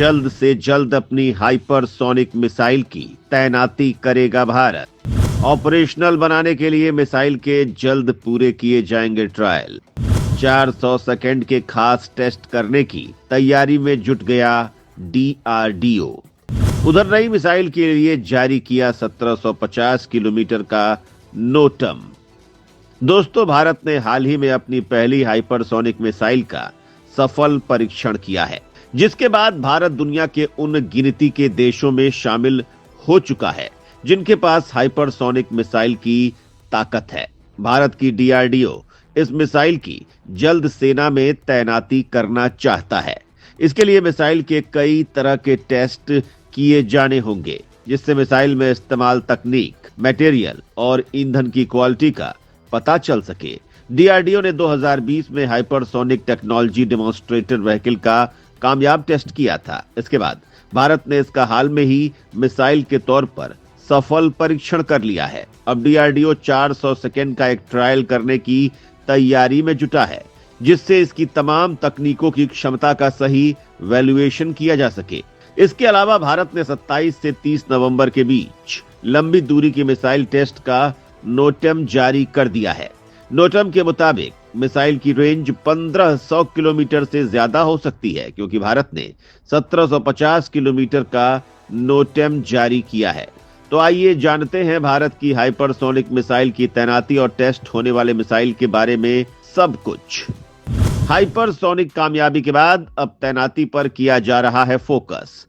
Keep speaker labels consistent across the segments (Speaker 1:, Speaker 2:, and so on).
Speaker 1: जल्द से जल्द अपनी हाइपरसोनिक मिसाइल की तैनाती करेगा भारत। ऑपरेशनल बनाने के लिए मिसाइल के जल्द पूरे किए जाएंगे ट्रायल। 400 सेकंड के खास टेस्ट करने की तैयारी में जुट गया DRDO। उधर नई मिसाइल के लिए जारी किया 1750 किलोमीटर का नोटम। दोस्तों, भारत ने हाल ही में अपनी पहली हाइपरसोनिक मिसाइल का सफल परीक्षण किया है, जिसके बाद भारत दुनिया के उन गिनती के देशों में शामिल हो चुका है जिनके पास हाइपरसोनिक मिसाइल की ताकत है। भारत की DRDO इस मिसाइल की जल्द सेना में तैनाती करना चाहता है। इसके लिए मिसाइल के कई तरह के टेस्ट किए जाने होंगे, जिससे मिसाइल में इस्तेमाल तकनीक, मटेरियल और ईंधन की क्वालिटी का पता चल सके। DRDO ने 2020 में हाइपरसोनिक टेक्नोलॉजी डेमोन्स्ट्रेटर व्हीकल का कामयाब टेस्ट किया था। इसके बाद भारत ने इसका हाल में ही मिसाइल के तौर पर सफल परीक्षण कर लिया है। अब DRDO 400 सेकेंड का एक ट्रायल करने की तैयारी में जुटा है, जिससे इसकी तमाम तकनीकों की क्षमता का सही वैल्यूएशन किया जा सके। इसके अलावा भारत ने 27 से 30 नवंबर के बीच लंबी दूरी की मिसाइल टेस्ट का नोटम जारी कर दिया है। नोटम के मुताबिक मिसाइल की रेंज 1500 किलोमीटर से ज्यादा हो सकती है, क्योंकि भारत ने 1750 किलोमीटर का नोटम जारी किया है। तो आइए जानते हैं भारत की हाइपरसोनिक मिसाइल की तैनाती और टेस्ट होने वाले मिसाइल के बारे में सब कुछ। हाइपरसोनिक कामयाबी के बाद अब तैनाती पर किया जा रहा है फोकस।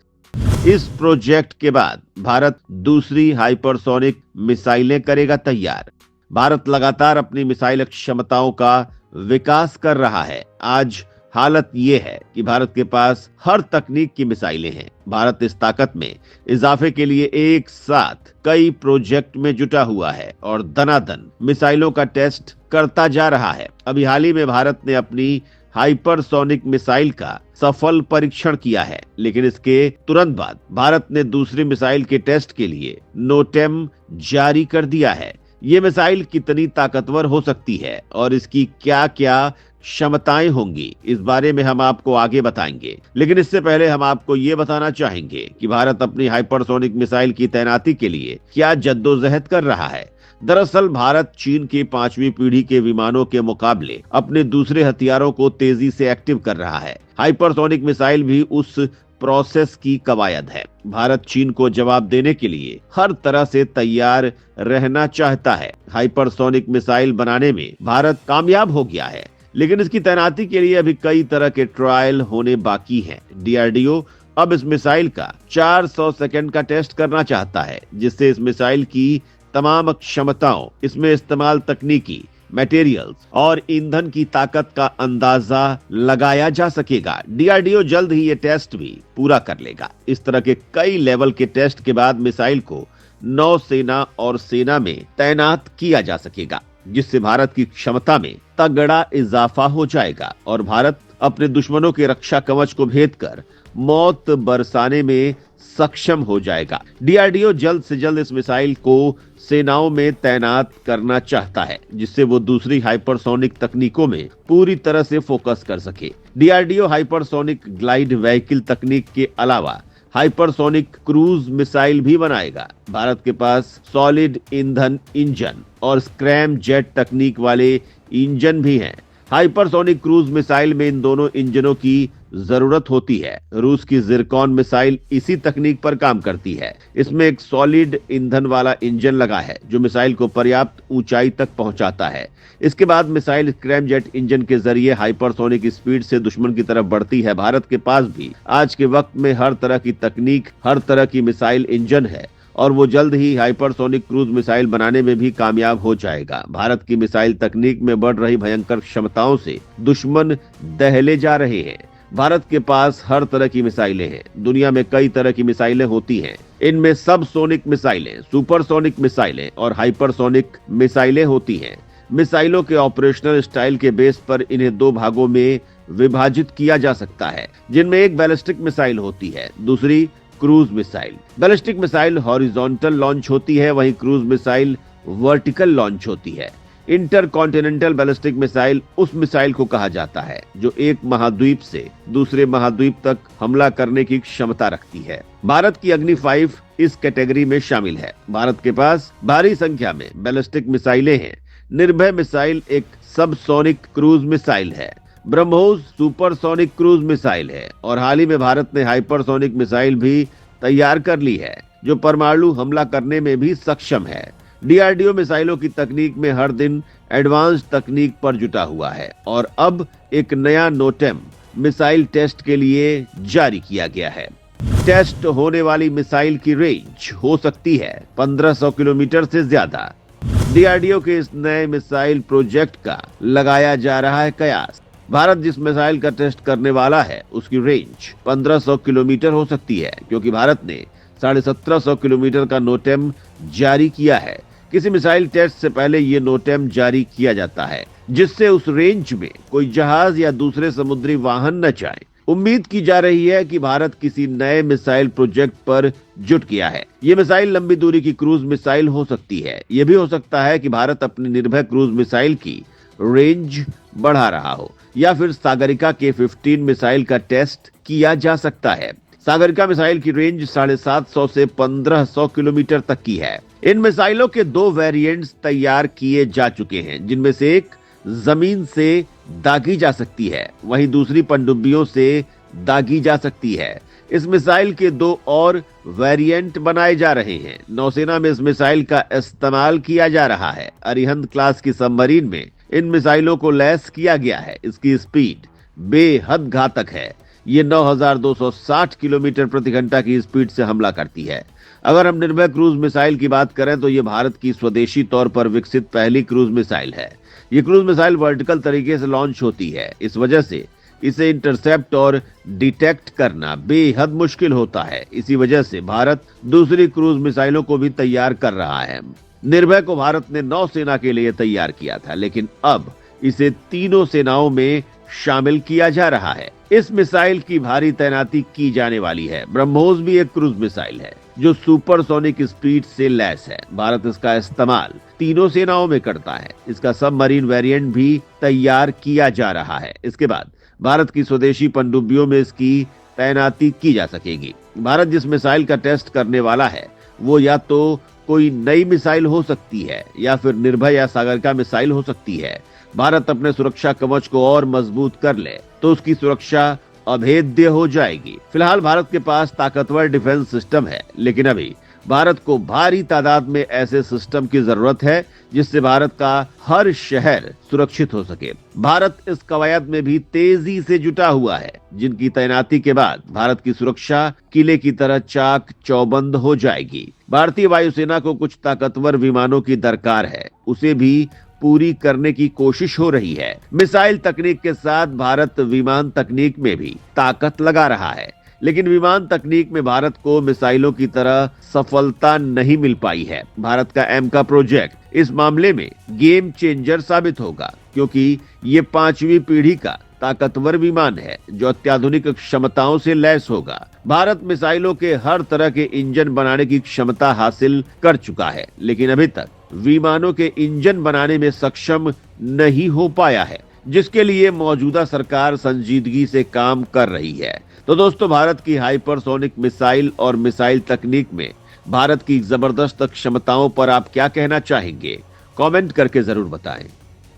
Speaker 1: इस प्रोजेक्ट के बाद भारत दूसरी हाइपरसोनिक मिसाइलें करेगा तैयार। भारत लगातार अपनी मिसाइल क्षमताओं का विकास कर रहा है। आज हालत यह है कि भारत के पास हर तकनीक की मिसाइलें हैं। भारत इस ताकत में इजाफे के लिए एक साथ कई प्रोजेक्ट में जुटा हुआ है और दनादन मिसाइलों का टेस्ट करता जा रहा है। अभी हाल ही में भारत ने अपनी हाइपरसोनिक मिसाइल का सफल परीक्षण किया है, लेकिन इसके तुरंत बाद भारत ने दूसरी मिसाइल के टेस्ट के लिए नोटम जारी कर दिया है। ये मिसाइल कितनी ताकतवर हो सकती है और इसकी क्या क्या क्षमताएं होंगी, इस बारे में हम आपको आगे बताएंगे। लेकिन इससे पहले हम आपको ये बताना चाहेंगे कि भारत अपनी हाइपरसोनिक मिसाइल की तैनाती के लिए क्या जद्दोजहद कर रहा है। दरअसल भारत चीन की 5वीं पीढ़ी के विमानों के मुकाबले अपने दूसरे हथियारों को तेजी से एक्टिव कर रहा है। हाइपरसोनिक मिसाइल भी उस प्रोसेस की कवायद है। भारत चीन को जवाब देने के लिए हर तरह से तैयार रहना चाहता है। हाइपरसोनिक मिसाइल बनाने में भारत कामयाब हो गया है, लेकिन इसकी तैनाती के लिए अभी कई तरह के ट्रायल होने बाकी हैं। DRDO अब इस मिसाइल का 400 सेकंड का टेस्ट करना चाहता है, जिससे इस मिसाइल की तमाम क्षमताओं, इसमें इस्तेमाल तकनीकी, मटेरियल्स और ईंधन की ताकत का अंदाजा लगाया जा सकेगा। DRDO जल्द ही ये टेस्ट भी पूरा कर लेगा। इस तरह के कई लेवल के टेस्ट के बाद मिसाइल को नौसेना और सेना में तैनात किया जा सकेगा, जिससे भारत की क्षमता में तगड़ा इजाफा हो जाएगा और भारत अपने दुश्मनों के रक्षा कवच को भेद कर मौत बरसाने में सक्षम हो जाएगा। DRDO जल्द से जल्द इस मिसाइल को सेनाओं में तैनात करना चाहता है, जिससे वो दूसरी हाइपरसोनिक तकनीकों में पूरी तरह से फोकस कर सके। DRDO हाइपरसोनिक ग्लाइड व्हीकल तकनीक के अलावा हाइपरसोनिक क्रूज मिसाइल भी बनाएगा। भारत के पास सॉलिड ईंधन इंजन और स्क्रैम जेट तकनीक वाले इंजन भी हैं। हाइपरसोनिक क्रूज मिसाइल में इन दोनों इंजनों की जरूरत होती है। रूस की जिरकॉन मिसाइल इसी तकनीक पर काम करती है। इसमें एक सॉलिड ईंधन वाला इंजन लगा है, जो मिसाइल को पर्याप्त ऊंचाई तक पहुंचाता है। इसके बाद मिसाइल स्क्रैम जेट इंजन के जरिए हाइपरसोनिक स्पीड से दुश्मन की तरफ बढ़ती है। भारत के पास भी आज के वक्त में हर तरह की तकनीक, हर तरह की मिसाइल इंजन है और वो जल्द ही हाइपरसोनिक क्रूज मिसाइल बनाने में भी कामयाब हो जाएगा। भारत की मिसाइल तकनीक में बढ़ रही भयंकर क्षमताओं से दुश्मन दहले जा रहे हैं। भारत के पास हर तरह की मिसाइलें हैं। दुनिया में कई तरह की मिसाइलें होती हैं। इनमें सब सोनिक मिसाइलें, सुपरसोनिक मिसाइलें और हाइपरसोनिक मिसाइलें होती हैं। मिसाइलों के ऑपरेशनल स्टाइल के बेस पर इन्हें दो भागों में विभाजित किया जा सकता है, जिनमें एक बैलिस्टिक मिसाइल होती है, दूसरी cruise missile. Ballistic missile horizontal launch होती है, वहीं क्रूज मिसाइल वर्टिकल लॉन्च होती है। इंटरकॉन्टिनेंटल बैलिस्टिक मिसाइल उस मिसाइल को कहा जाता है जो एक महाद्वीप से दूसरे महाद्वीप तक हमला करने की क्षमता रखती है। भारत की अग्नि 5 इस कैटेगरी में शामिल है। भारत के पास भारी संख्या में बैलिस्टिक मिसाइलें हैं। निर्भय मिसाइल एक सबसोनिक क्रूज मिसाइल है। ब्रह्मोस सुपरसोनिक क्रूज मिसाइल है और हाल ही में भारत ने हाइपरसोनिक मिसाइल भी तैयार कर ली है जो परमाणु हमला करने में भी सक्षम है। डीआरडीओ मिसाइलों की तकनीक में हर दिन एडवांस तकनीक पर जुटा हुआ है और अब एक नया नोटेम मिसाइल टेस्ट के लिए जारी किया गया है। टेस्ट होने वाली मिसाइल की रेंज हो सकती है 1500 किलोमीटर से ज्यादा। डीआरडीओ के इस नए मिसाइल प्रोजेक्ट का लगाया जा रहा है कयास। भारत जिस मिसाइल का टेस्ट करने वाला है उसकी रेंज 1500 किलोमीटर हो सकती है क्योंकि भारत ने 1750 किलोमीटर का नोटेम जारी किया है। किसी मिसाइल टेस्ट से पहले ये नोटेम जारी किया जाता है जिससे उस रेंज में कोई जहाज या दूसरे समुद्री वाहन न जाए। उम्मीद की जा रही है कि भारत किसी नए मिसाइल प्रोजेक्ट पर जुट गया है। ये मिसाइल लंबी दूरी की क्रूज मिसाइल हो सकती है। यह भी हो सकता है कि भारत अपनी निर्भय क्रूज मिसाइल की रेंज बढ़ा रहा हो या फिर सागरिका K-15 मिसाइल का टेस्ट किया जा सकता है। सागरिका मिसाइल की रेंज 750 से 1500 किलोमीटर तक की है। इन मिसाइलों के 2 वेरिएंट्स तैयार किए जा चुके हैं जिनमें से एक जमीन से दागी जा सकती है वहीं दूसरी पनडुब्बियों से दागी जा सकती है। इस मिसाइल के 2 और वेरिएंट बनाए जा रहे हैं। नौसेना में इस मिसाइल का इस्तेमाल किया जा रहा है। अरिहंत क्लास की सबमरीन में इन मिसाइलों को लैस किया गया है। इसकी स्पीड बेहद घातक है। ये 9260 किलोमीटर प्रति घंटा की स्पीड से हमला करती है। अगर हम निर्भय क्रूज मिसाइल की बात करें तो ये भारत की स्वदेशी तौर पर विकसित पहली क्रूज मिसाइल है। ये क्रूज मिसाइल वर्टिकल तरीके से लॉन्च होती है। इस वजह से इसे इंटरसेप्ट और डिटेक्ट करना बेहद मुश्किल होता है। इसी वजह से भारत दूसरी क्रूज मिसाइलों को भी तैयार कर रहा है। निर्भय को भारत ने नौसेना के लिए तैयार किया था लेकिन अब इसे तीनों सेनाओं में शामिल किया जा रहा है। इस मिसाइल की भारी तैनाती की जाने वाली है। ब्रह्मोस भी एक क्रूज मिसाइल है जो सुपरसोनिक स्पीड से लैस है। भारत इसका इस्तेमाल तीनों सेनाओं में करता है। इसका सबमरीन वेरिएंट भी तैयार किया जा रहा है। इसके बाद भारत की स्वदेशी पनडुब्बियों में इसकी तैनाती की जा सकेगी। भारत जिस मिसाइल का टेस्ट करने वाला है वो या तो कोई नई मिसाइल हो सकती है या फिर निर्भय या सागरिका मिसाइल हो सकती है। भारत अपने सुरक्षा कवच को और मजबूत कर ले तो उसकी सुरक्षा अभेद्य हो जाएगी। फिलहाल भारत के पास ताकतवर डिफेंस सिस्टम है लेकिन अभी भारत को भारी तादाद में ऐसे सिस्टम की जरूरत है जिससे भारत का हर शहर सुरक्षित हो सके। भारत इस कवायद में भी तेजी से जुटा हुआ है जिनकी तैनाती के बाद भारत की सुरक्षा किले की तरह चाक चौबंद हो जाएगी। भारतीय वायुसेना को कुछ ताकतवर विमानों की दरकार है, उसे भी पूरी करने की कोशिश हो रही है। मिसाइल तकनीक के साथ भारत विमान तकनीक में भी ताकत लगा रहा है लेकिन विमान तकनीक में भारत को मिसाइलों की तरह सफलता नहीं मिल पाई है। भारत का एमका प्रोजेक्ट इस मामले में गेम चेंजर साबित होगा क्योंकि ये 5वीं पीढ़ी का ताकतवर विमान है जो अत्याधुनिक क्षमताओं से लैस होगा। भारत मिसाइलों के हर तरह के इंजन बनाने की क्षमता हासिल कर चुका है लेकिन अभी तक विमानों के इंजन बनाने में सक्षम नहीं हो पाया है जिसके लिए मौजूदा सरकार संजीदगी से काम कर रही है। तो दोस्तों, भारत की हाइपरसोनिक मिसाइल और मिसाइल तकनीक में भारत की जबरदस्त क्षमताओं पर आप क्या कहना चाहेंगे? कमेंट करके जरूर बताएं।